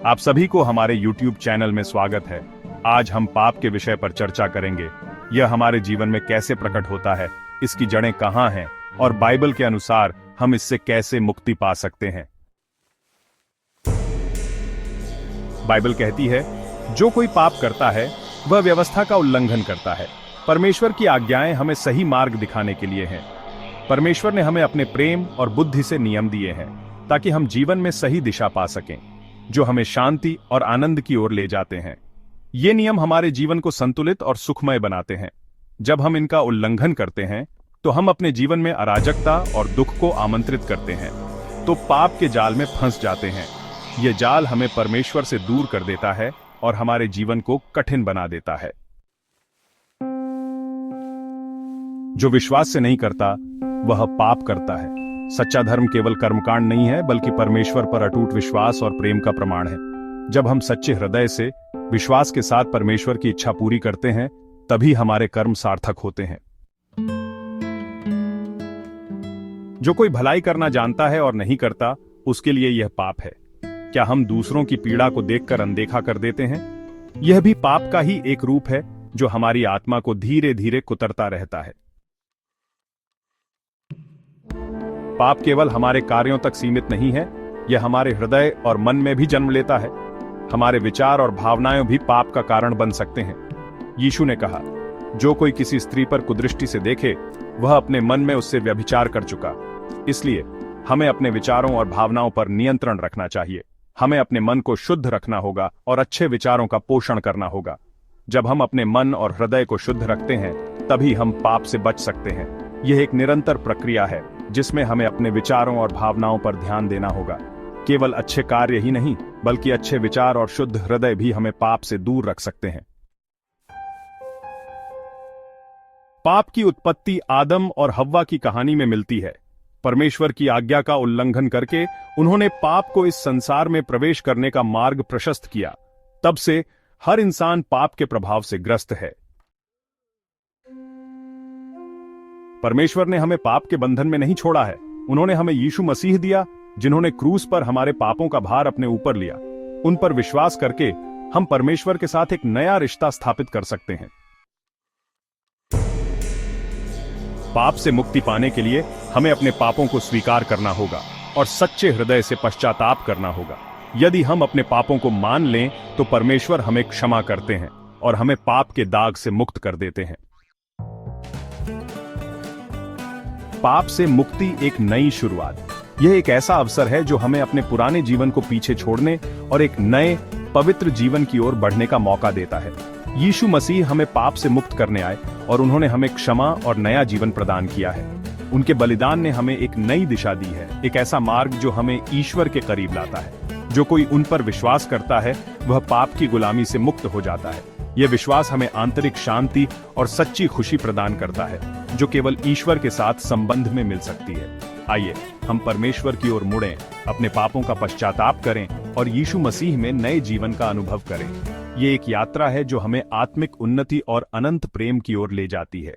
आप सभी को हमारे YouTube चैनल में स्वागत है। आज हम पाप के विषय पर चर्चा करेंगे। यह हमारे जीवन में कैसे प्रकट होता है, इसकी जड़ें कहाँ हैं और बाइबल के अनुसार हम इससे कैसे मुक्ति पा सकते हैं। बाइबल कहती है, जो कोई पाप करता है वह व्यवस्था का उल्लंघन करता है। परमेश्वर की आज्ञाएं हमें सही मार्ग दिखाने के लिए हैं। परमेश्वर ने हमें अपने प्रेम और बुद्धि से नियम दिए हैं ताकि हम जीवन में सही दिशा पा सकें, जो हमें शांति और आनंद की ओर ले जाते हैं। ये नियम हमारे जीवन को संतुलित और सुखमय बनाते हैं। जब हम इनका उल्लंघन करते हैं तो हम अपने जीवन में अराजकता और दुख को आमंत्रित करते हैं, तो पाप के जाल में फंस जाते हैं। यह जाल हमें परमेश्वर से दूर कर देता है और हमारे जीवन को कठिन बना देता है। जो विश्वास से नहीं करता वह पाप करता है। सच्चा धर्म केवल कर्मकांड नहीं है, बल्कि परमेश्वर पर अटूट विश्वास और प्रेम का प्रमाण है। जब हम सच्चे हृदय से विश्वास के साथ परमेश्वर की इच्छा पूरी करते हैं, तभी हमारे कर्म सार्थक होते हैं। जो कोई भलाई करना जानता है और नहीं करता, उसके लिए यह पाप है। क्या हम दूसरों की पीड़ा को देखकर अनदेखा कर देते हैं? यह भी पाप का ही एक रूप है, जो हमारी आत्मा को धीरे धीरे कुतरता रहता है। पाप केवल हमारे कार्यों तक सीमित नहीं है, यह हमारे हृदय और मन में भी जन्म लेता है। हमारे विचार और भावनाएं भी पाप का कारण बन सकते हैं। यीशु ने कहा, जो कोई किसी स्त्री पर कुदृष्टि से देखे, वह अपने मन में उससे व्यभिचार कर चुका। इसलिए हमें अपने विचारों और भावनाओं पर नियंत्रण रखना चाहिए। हमें अपने मन को शुद्ध रखना होगा और अच्छे विचारों का पोषण करना होगा। जब हम अपने मन और हृदय को शुद्ध रखते हैं, तभी हम पाप से बच सकते हैं। यह एक निरंतर प्रक्रिया है, जिसमें हमें अपने विचारों और भावनाओं पर ध्यान देना होगा। केवल अच्छे कार्य ही नहीं, बल्कि अच्छे विचार और शुद्ध हृदय भी हमें पाप से दूर रख सकते हैं। पाप की उत्पत्ति आदम और हव्वा की कहानी में मिलती है। परमेश्वर की आज्ञा का उल्लंघन करके उन्होंने पाप को इस संसार में प्रवेश करने का मार्ग प्रशस्त किया। तब से हर इंसान पाप के प्रभाव से ग्रस्त है। परमेश्वर ने हमें पाप के बंधन में नहीं छोड़ा है। उन्होंने हमें यीशु मसीह दिया, जिन्होंने क्रूस पर हमारे पापों का भार अपने ऊपर लिया। उन पर विश्वास करके हम परमेश्वर के साथ एक नया रिश्ता स्थापित कर सकते हैं। पाप से मुक्ति पाने के लिए हमें अपने पापों को स्वीकार करना होगा और सच्चे हृदय से पश्चाताप करना होगा। यदि हम अपने पापों को मान लें, तो परमेश्वर हमें क्षमा करते हैं और हमें पाप के दाग से मुक्त कर देते हैं। पाप से मुक्ति एक नई शुरुआत। यह एक ऐसा अवसर है जो हमें अपने पुराने जीवन को पीछे छोड़ने और एक नए पवित्र जीवन की ओर बढ़ने का मौका देता है। यीशु मसीह हमें पाप से मुक्त करने आए और उन्होंने हमें क्षमा और नया जीवन प्रदान किया है। उनके बलिदान ने हमें एक नई दिशा दी है, एक ऐसा मार्ग जो हमें ईश्वर के करीब लाता है। जो कोई उन पर विश्वास करता है, वह पाप की गुलामी से मुक्त हो जाता है। यह विश्वास हमें आंतरिक शांति और सच्ची खुशी प्रदान करता है, जो केवल ईश्वर के साथ संबंध में मिल सकती है। आइए हम परमेश्वर की ओर मुड़ें, अपने पापों का पश्चाताप करें और यीशु मसीह में नए जीवन का अनुभव करें। ये एक यात्रा है जो हमें आत्मिक उन्नति और अनंत प्रेम की ओर ले जाती है।